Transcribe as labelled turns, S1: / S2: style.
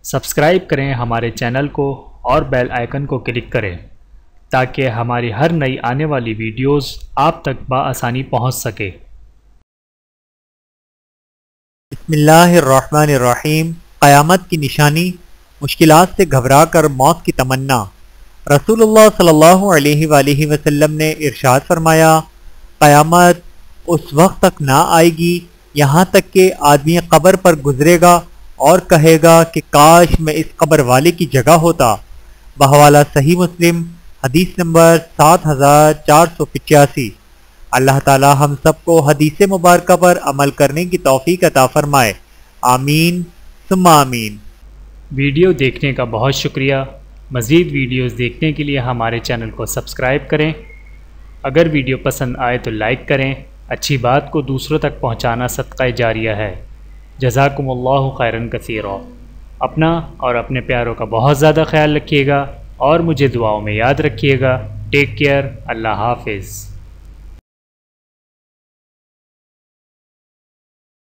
S1: Subscribe کریں ہمارے channel کو اور بیل آئیکن کو کلک کریں تاکہ ہماری ہر نئی آنے والی ویڈیوز آپ تک بآسانی پہنچ سکے۔
S2: بسم اللہ الرحمن الرحیم۔ قیامت کی نشانی، مشکلات سے گھبرا کر موت کی تمنا۔ رسول اللہ صلی اللہ علیہ وآلہ وسلم نے ارشاد فرمایا، قیامت اس وقت تک نہ آئے گی یہاں تک کہ آدمی قبر پر گزرے گا اور کہے گا کہ کاش میں اس قبر والے کی جگہ ہوتا۔ بحوالہ صحیح مسلم، حدیث نمبر 7485۔ اللہ تعالی ہم سب کو حدیث مبارکہ پر عمل کرنے کی توفیق عطا فرمائے، آمین ثم آمین۔
S1: ویڈیو دیکھنے کا بہت شکریہ۔ مزید ویڈیوز دیکھنے کے لیے ہمارے چینل کو سبسکرائب کریں۔ اگر ویڈیو پسند آئے تو لائک کریں۔ اچھی بات کو دوسروں تک پہنچانا صدقہ جاریہ ہے۔ جزاکم اللہ خیرا کثیرا۔ اپنا اور اپنے پیاروں کا بہت زیادہ خیال رکھیے گا اور مجھے دعاؤں میں یاد رکھیے گا۔ Take care. اللہ حافظ۔